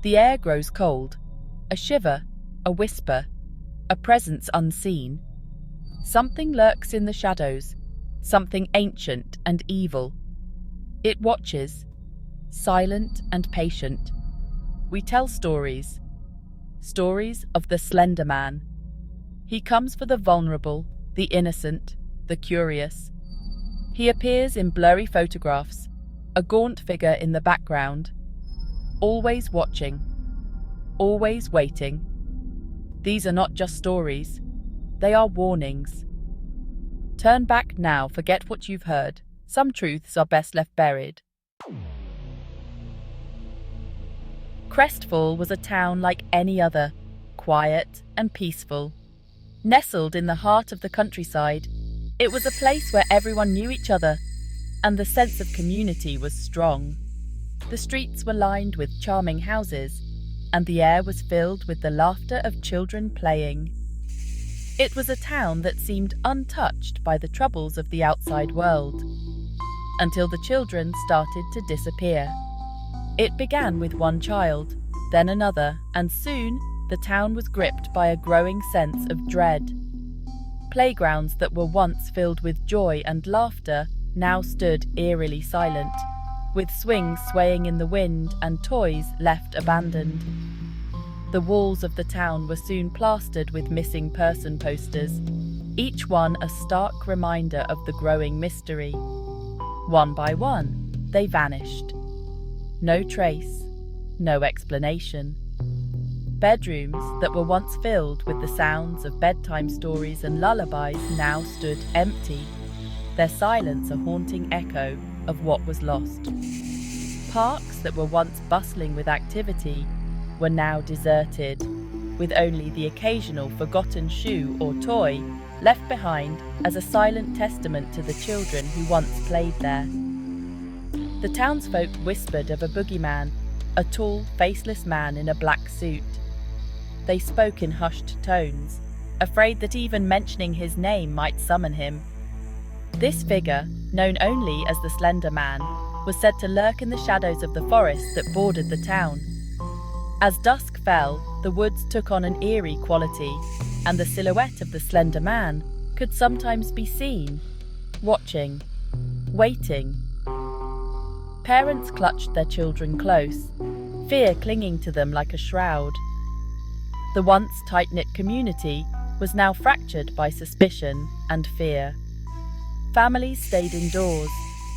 The air grows cold. A shiver, a whisper, a presence unseen. Something lurks in the shadows, something ancient and evil. It watches, silent and patient. We tell stories. Stories of the Slender Man. He comes for the vulnerable, the innocent, the curious. He appears in blurry photographs, a gaunt figure in the background. Always watching. Always waiting. These are not just stories. They are warnings. Turn back now, forget what you've heard. Some truths are best left buried. Crestfall was a town like any other, quiet and peaceful. Nestled in the heart of the countryside, it was a place where everyone knew each other, and the sense of community was strong. The streets were lined with charming houses, and the air was filled with the laughter of children playing. It was a town that seemed untouched by the troubles of the outside world, until the children started to disappear. It began with one child, then another, and soon the town was gripped by a growing sense of dread. Playgrounds that were once filled with joy and laughter now stood eerily silent, with swings swaying in the wind and toys left abandoned. The walls of the town were soon plastered with missing person posters, each one a stark reminder of the growing mystery. One by one, they vanished. No trace, no explanation. Bedrooms that were once filled with the sounds of bedtime stories and lullabies now stood empty, their silence a haunting echo of what was lost. Parks that were once bustling with activity were now deserted, with only the occasional forgotten shoe or toy left behind as a silent testament to the children who once played there. The townsfolk whispered of a boogeyman, a tall, faceless man in a black suit. They spoke in hushed tones, afraid that even mentioning his name might summon him. This figure, known only as the Slender Man, was said to lurk in the shadows of the forest that bordered the town. As dusk fell, the woods took on an eerie quality, and the silhouette of the Slender Man could sometimes be seen, watching, waiting. Parents clutched their children close, fear clinging to them like a shroud. The once tight-knit community was now fractured by suspicion and fear. Families stayed indoors,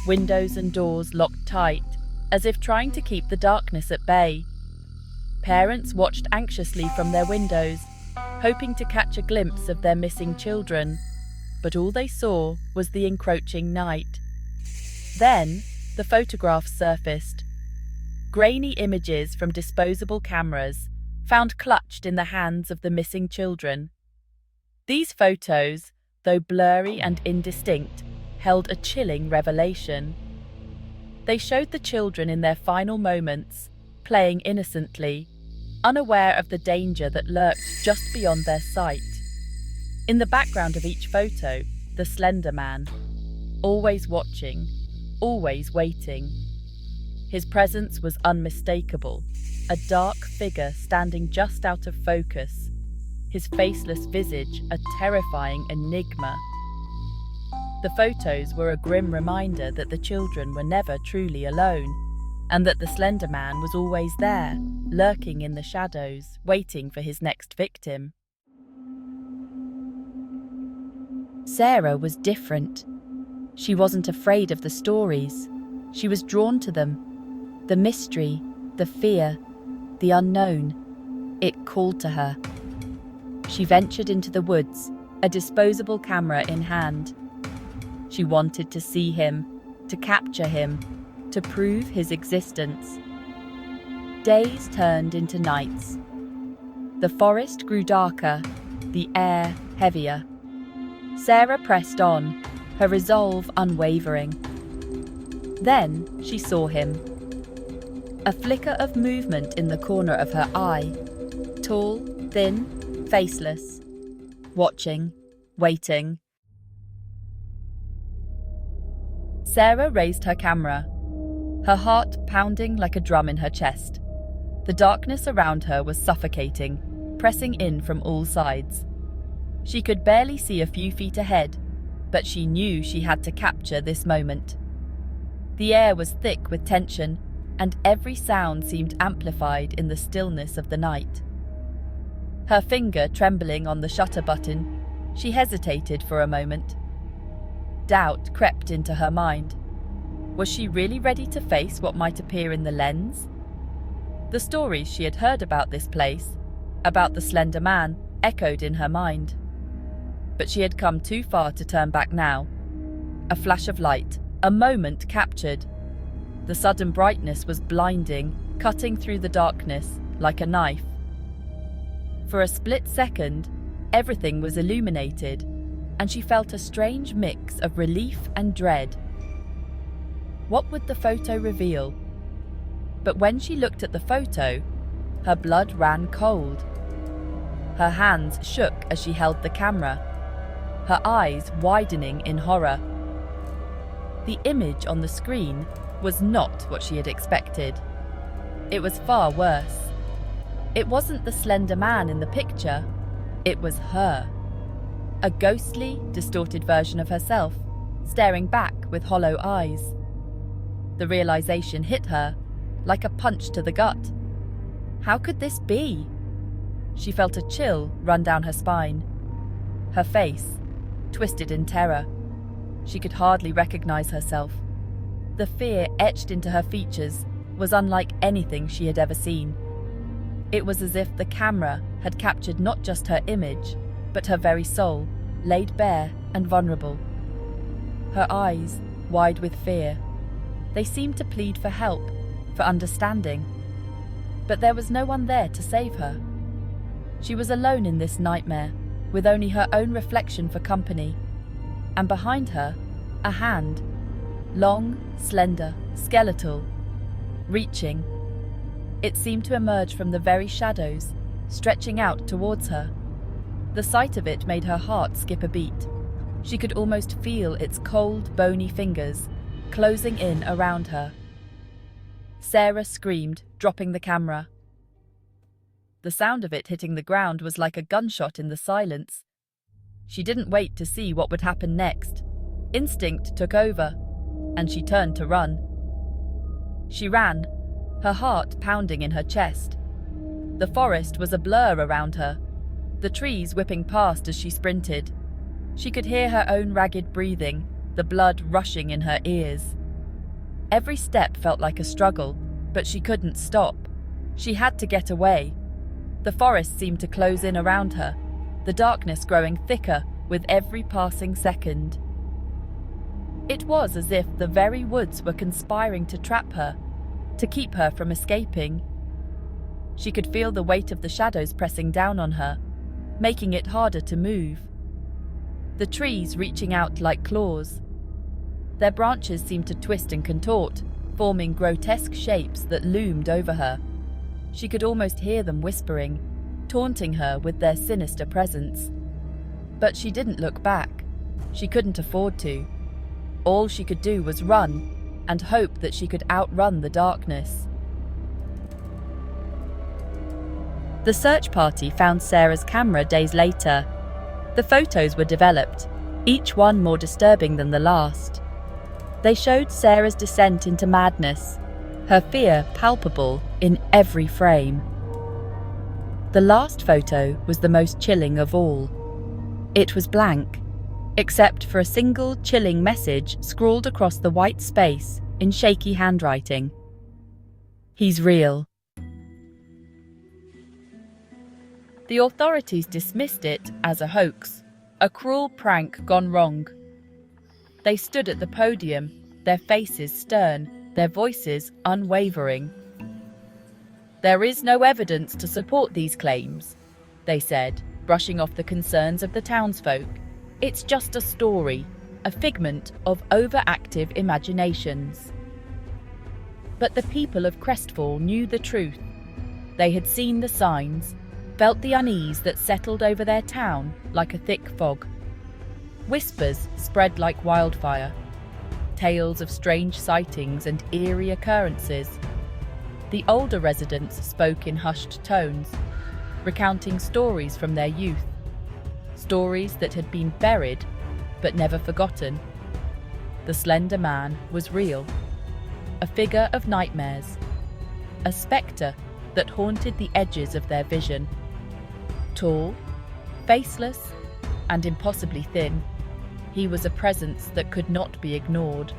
windows and doors locked tight, as if trying to keep the darkness at bay. Parents watched anxiously from their windows, hoping to catch a glimpse of their missing children, but all they saw was the encroaching night. Then, the photographs surfaced. Grainy images from disposable cameras, found clutched in the hands of the missing children. These photos, though blurry and indistinct, held a chilling revelation. They showed the children in their final moments, playing innocently, unaware of the danger that lurked just beyond their sight. In the background of each photo, the Slender Man, always watching, always waiting. His presence was unmistakable, a dark figure standing just out of focus, his faceless visage a terrifying enigma. The photos were a grim reminder that the children were never truly alone, and that the Slender Man was always there, lurking in the shadows, waiting for his next victim. Sarah was different. She wasn't afraid of the stories. She was drawn to them. The mystery, the fear, the unknown. It called to her. She ventured into the woods, a disposable camera in hand. She wanted to see him, to capture him, to prove his existence. Days turned into nights. The forest grew darker, the air heavier. Sarah pressed on, her resolve unwavering. Then she saw him. A flicker of movement in the corner of her eye. Tall, thin, faceless. Watching, waiting. Sarah raised her camera, her heart pounding like a drum in her chest. The darkness around her was suffocating, pressing in from all sides. She could barely see a few feet ahead, but she knew she had to capture this moment. The air was thick with tension, and every sound seemed amplified in the stillness of the night. Her finger trembling on the shutter button, she hesitated for a moment. Doubt crept into her mind. Was she really ready to face what might appear in the lens? The stories she had heard about this place, about the Slender Man, echoed in her mind. But she had come too far to turn back now. A flash of light, a moment captured. The sudden brightness was blinding, cutting through the darkness like a knife. For a split second, everything was illuminated, and she felt a strange mix of relief and dread. What would the photo reveal? But when she looked at the photo, her blood ran cold. Her hands shook as she held the camera, her eyes widening in horror. The image on the screen was not what she had expected. It was far worse. It wasn't the Slender Man in the picture, it was her. A ghostly, distorted version of herself, staring back with hollow eyes. The realization hit her like a punch to the gut. How could this be? She felt a chill run down her spine. Her face, twisted in terror. She could hardly recognize herself. The fear etched into her features was unlike anything she had ever seen. It was as if the camera had captured not just her image, but her very soul, laid bare and vulnerable. Her eyes, wide with fear, they seemed to plead for help, for understanding. But there was no one there to save her. She was alone in this nightmare, with only her own reflection for company. And behind her, a hand, long, slender, skeletal, reaching. It seemed to emerge from the very shadows, stretching out towards her. The sight of it made her heart skip a beat. She could almost feel its cold, bony fingers closing in around her. Sarah screamed, dropping the camera. The sound of it hitting the ground was like a gunshot in the silence. She didn't wait to see what would happen next. Instinct took over, and she turned to run. She ran, her heart pounding in her chest. The forest was a blur around her, the trees whipping past as she sprinted. She could hear her own ragged breathing, the blood rushing in her ears. Every step felt like a struggle, but she couldn't stop. She had to get away. The forest seemed to close in around her, the darkness growing thicker with every passing second. It was as if the very woods were conspiring to trap her, to keep her from escaping. She could feel the weight of the shadows pressing down on her, making it harder to move. The trees reaching out like claws. Their branches seemed to twist and contort, forming grotesque shapes that loomed over her. She could almost hear them whispering, taunting her with their sinister presence. But she didn't look back. She couldn't afford to. All she could do was run, and hope that she could outrun the darkness. The search party found Sarah's camera days later. The photos were developed, each one more disturbing than the last. They showed Sarah's descent into madness, her fear palpable in every frame. The last photo was the most chilling of all. It was blank, except for a single chilling message scrawled across the white space in shaky handwriting. "He's real." The authorities dismissed it as a hoax, a cruel prank gone wrong. They stood at the podium, their faces stern, their voices unwavering. "There is no evidence to support these claims," they said, brushing off the concerns of the townsfolk. "It's just a story, a figment of overactive imaginations." But the people of Crestfall knew the truth. They had seen the signs, felt the unease that settled over their town like a thick fog. Whispers spread like wildfire, tales of strange sightings and eerie occurrences. The older residents spoke in hushed tones, recounting stories from their youth, stories that had been buried but never forgotten. The Slender Man was real, a figure of nightmares, a spectre that haunted the edges of their vision. Tall, faceless, and impossibly thin, he was a presence that could not be ignored.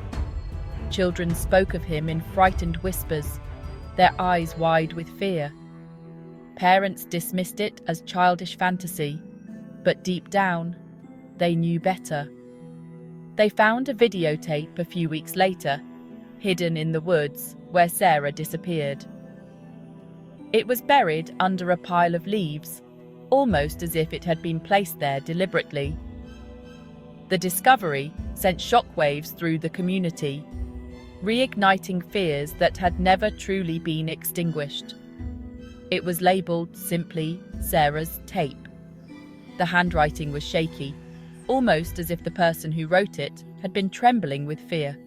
Children spoke of him in frightened whispers, their eyes wide with fear. Parents dismissed it as childish fantasy, but deep down, they knew better. They found a videotape a few weeks later, hidden in the woods where Sarah disappeared. It was buried under a pile of leaves, almost as if it had been placed there deliberately. The discovery sent shockwaves through the community, reigniting fears that had never truly been extinguished. It was labelled simply Sarah's tape. The handwriting was shaky, almost as if the person who wrote it had been trembling with fear.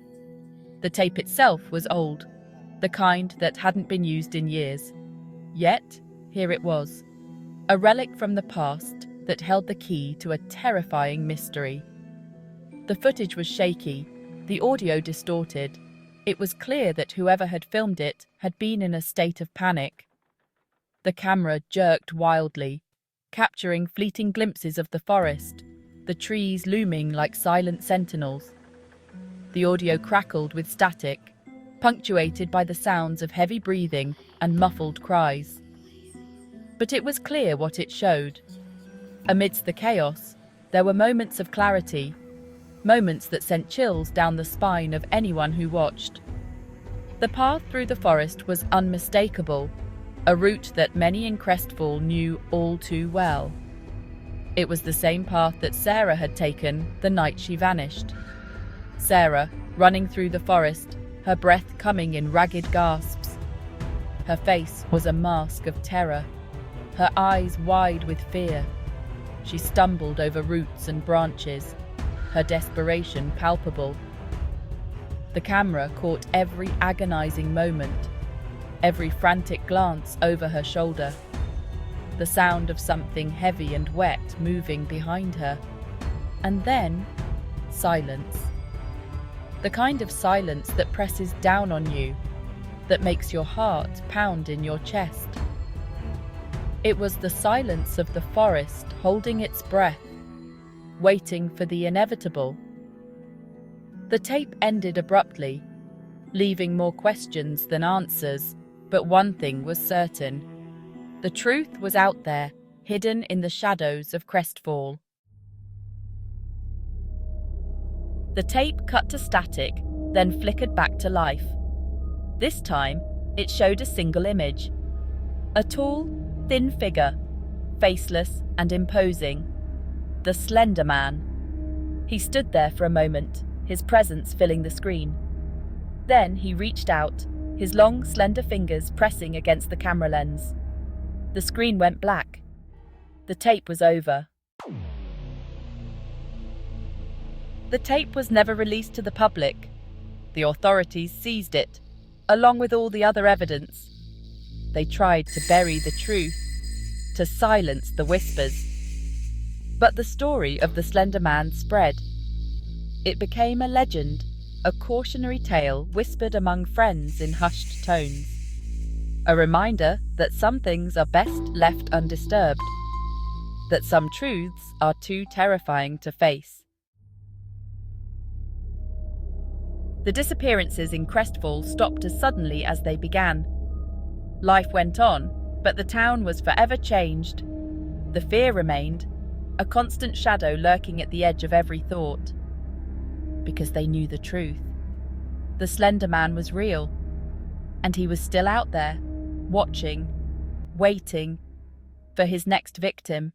The tape itself was old, the kind that hadn't been used in years. Yet, here it was, a relic from the past that held the key to a terrifying mystery. The footage was shaky, the audio distorted. It was clear that whoever had filmed it had been in a state of panic. The camera jerked wildly, capturing fleeting glimpses of the forest, the trees looming like silent sentinels. The audio crackled with static, punctuated by the sounds of heavy breathing and muffled cries. But it was clear what it showed. Amidst the chaos, there were moments of clarity, moments that sent chills down the spine of anyone who watched. The path through the forest was unmistakable, a route that many in Crestfall knew all too well. It was the same path that Sarah had taken the night she vanished. Sarah, running through the forest, her breath coming in ragged gasps. Her face was a mask of terror, her eyes wide with fear. She stumbled over roots and branches, her desperation palpable. The camera caught every agonizing moment, every frantic glance over her shoulder, the sound of something heavy and wet moving behind her. And then, silence. The kind of silence that presses down on you, that makes your heart pound in your chest. It was the silence of the forest holding its breath, waiting for the inevitable. The tape ended abruptly, leaving more questions than answers, but one thing was certain. The truth was out there, hidden in the shadows of Crestfall. The tape cut to static, then flickered back to life. This time, it showed a single image. A tall, thin figure, faceless and imposing. The Slender Man. He stood there for a moment, his presence filling the screen. Then he reached out, his long, slender fingers pressing against the camera lens. The screen went black. The tape was over. The tape was never released to the public. The authorities seized it, along with all the other evidence. They tried to bury the truth, to silence the whispers. But the story of the Slender Man spread. It became a legend, a cautionary tale whispered among friends in hushed tones. A reminder that some things are best left undisturbed, that some truths are too terrifying to face. The disappearances in Crestfall stopped as suddenly as they began. Life went on, but the town was forever changed. The fear remained, a constant shadow lurking at the edge of every thought. Because they knew the truth. The Slender Man was real, and he was still out there, watching, waiting for his next victim.